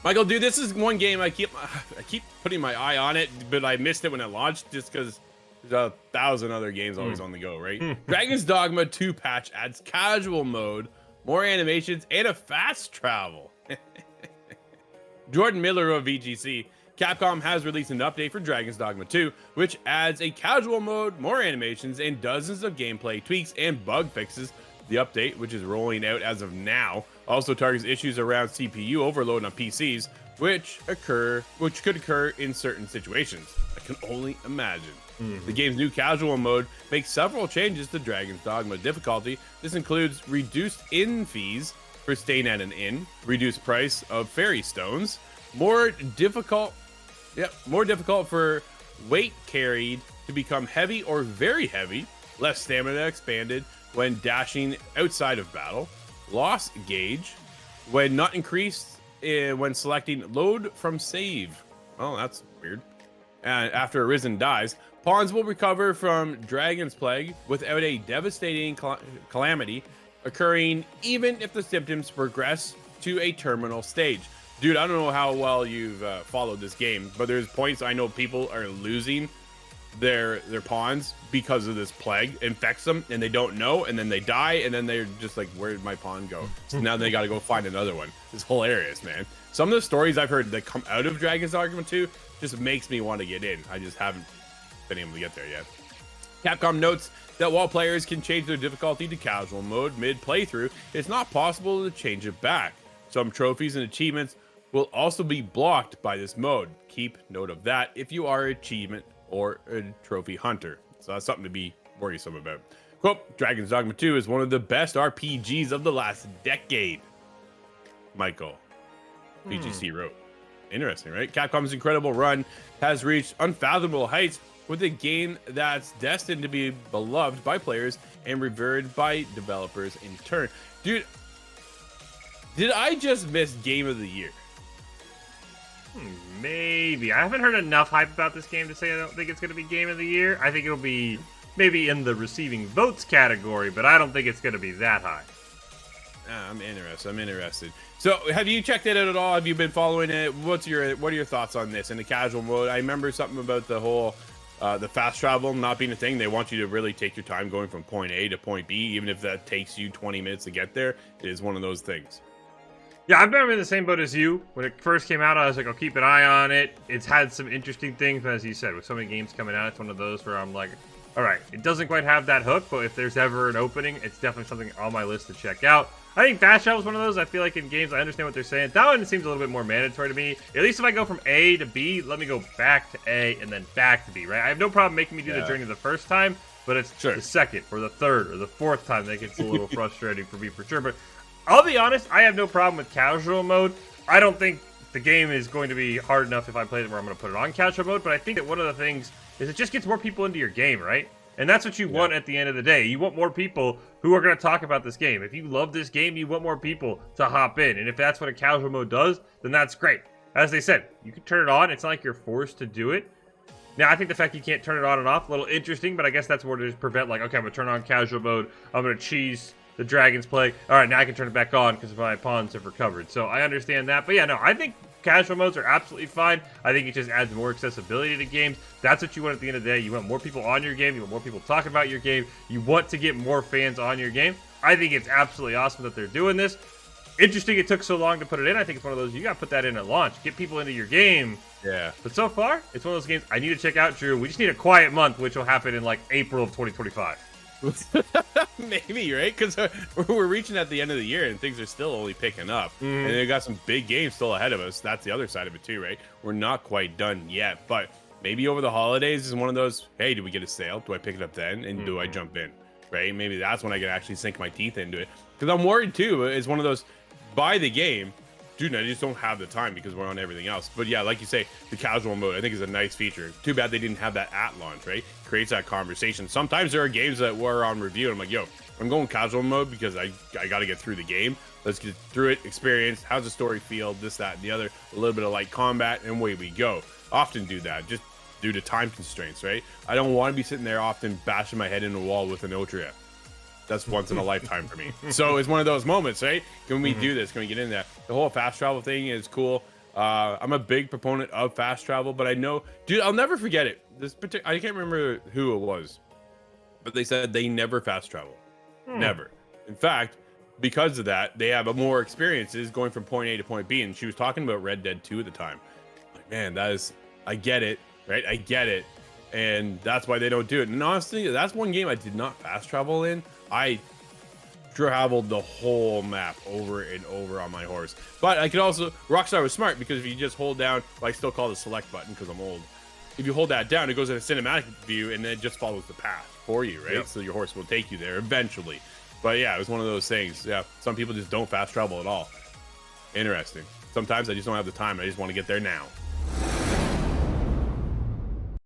Michael, dude, this is one game I keep putting my eye on it, but I missed it when it launched just because there's 1,000 other games always on the go, right? Dragon's Dogma 2 patch adds casual mode, more animations, and a fast travel. Jordan Miller of VGC. Capcom has released an update for Dragon's Dogma 2, which adds a casual mode, more animations, and dozens of gameplay tweaks and bug fixes. The update, which is rolling out as of now, also targets issues around CPU overload on PCs, which could occur in certain situations. I can only imagine. The game's new casual mode makes several changes to Dragon's Dogma difficulty. This includes reduced inn fees for staying at an inn, reduced price of fairy stones, more difficult for weight carried to become heavy or very heavy, less stamina expanded when dashing outside of battle, loss gauge when not increased when selecting load from save. Oh, that's weird. And after Arisen dies, pawns will recover from Dragon's Plague without a devastating calamity occurring, even if the symptoms progress to a terminal stage. Dude, I don't know how well you've followed this game, but there's points I know people are losing their pawns because of this plague infects them and they don't know, and then they die, and then they're just like, where did my pawn go? So now they got to go find another one. It's hilarious, man. Some of the stories I've heard that come out of Dragon's Dogma 2 just makes me want to get in. I just haven't been able to get there yet. Capcom notes that while players can change their difficulty to casual mode mid playthrough, it's not possible to change it back. Some trophies and achievements will also be blocked by this mode. Keep note of that if you are an achievement or a trophy hunter. So that's something to be worrisome about. Quote, Dragon's Dogma 2 is one of the best RPGs of the last decade. Michael, VGC wrote. Interesting, right? Capcom's incredible run has reached unfathomable heights with a game that's destined to be beloved by players and revered by developers in turn. Dude, did I just miss Game of the Year? Maybe. I haven't heard enough hype about this game to say I don't think it's going to be Game of the Year. I think it'll be maybe in the receiving votes category, but I don't think it's going to be that high. I'm interested. So, have you checked it out at all? Have you been following it? What are your thoughts on this in the casual mode? I remember something about the whole the fast travel not being a thing. They want you to really take your time going from point A to point B, even if that takes you 20 minutes to get there. It is one of those things. Yeah, I've been in the same boat as you. When it first came out, I was like, I'll keep an eye on it. It's had some interesting things, but as you said, with so many games coming out, it's one of those where I'm like, all right, it doesn't quite have that hook, but if there's ever an opening, it's definitely something on my list to check out. I think fast travel is one of those. I feel like in games, I understand what they're saying. That one seems a little bit more mandatory to me. At least if I go from A to B, let me go back to A and then back to B, right? I have no problem making me do the journey the first time, but it's the second or the third or the fourth time that gets a little frustrating for me for sure. But I'll be honest, I have no problem with casual mode. I don't think the game is going to be hard enough if I play it where I'm going to put it on casual mode, but I think that one of the things is it just gets more people into your game, right? And that's what you want at the end of the day. You want more people who are going to talk about this game. If you love this game, you want more people to hop in. And if that's what a casual mode does, then that's great. As they said, you can turn it on. It's not like you're forced to do it. Now, I think the fact you can't turn it on and off, a little interesting, but I guess that's where to prevent, like, okay, I'm going to turn on casual mode. I'm going to cheese the Dragon's Plague. All right, now I can turn it back on because my pawns have recovered. So I understand that. But yeah, no, I think casual modes are absolutely fine. I think it just adds more accessibility to games. That's what you want at the end of the day. You want more people on your game. You want more people talking about your game. You want to get more fans on your game. I think it's absolutely awesome that they're doing this. Interesting it took so long to put it in. I think it's one of those, you got to put that in at launch. Get people into your game. Yeah. But so far, it's one of those games I need to check out, Drew. We just need a quiet month, which will happen in like April of 2025. Maybe, right? Because we're reaching at the end of the year and things are still only picking up. And they got some big games still ahead of us. That's the other side of it too, right? We're not quite done yet, but maybe over the holidays is one of those, hey, do we get a sale? Do I pick it up then? And do I jump in? Right? Maybe that's when I can actually sink my teeth into it. Because I'm worried too. It's one of those, buy the game, dude, I just don't have the time because we're on everything else. But yeah, like you say, the casual mode, I think is a nice feature. Too bad they didn't have that at launch, right? Creates that conversation. Sometimes there are games that were on review, and I'm like, yo, I'm going casual mode because I got to get through the game. Let's get through it, experience, how's the story feel, this, that, and the other, a little bit of light combat, and away we go. Often do that, just due to time constraints, right? I don't want to be sitting there often bashing my head in the wall with an Ultra. That's once in a lifetime for me. So it's one of those moments, right? Can we do this? Can we get in there? The whole fast travel thing is cool. I'm a big proponent of fast travel, but I know, dude, I'll never forget it. I can't remember who it was, but they said they never fast travel. Never. In fact, because of that, they have more experiences going from point A to point B. And she was talking about Red Dead 2 at the time. Like, man, I get it, right? I get it. And that's why they don't do it. And honestly, that's one game I did not fast travel in. I traveled the whole map over and over on my horse. But I could also, Rockstar was smart, because if you just hold down, well, I still call it the select button because I'm old. If you hold that down, it goes in a cinematic view and then it just follows the path for you, right? Yep. So your horse will take you there eventually. But yeah, it was one of those things. Yeah, some people just don't fast travel at all. Interesting. Sometimes I just don't have the time. I just want to get there now.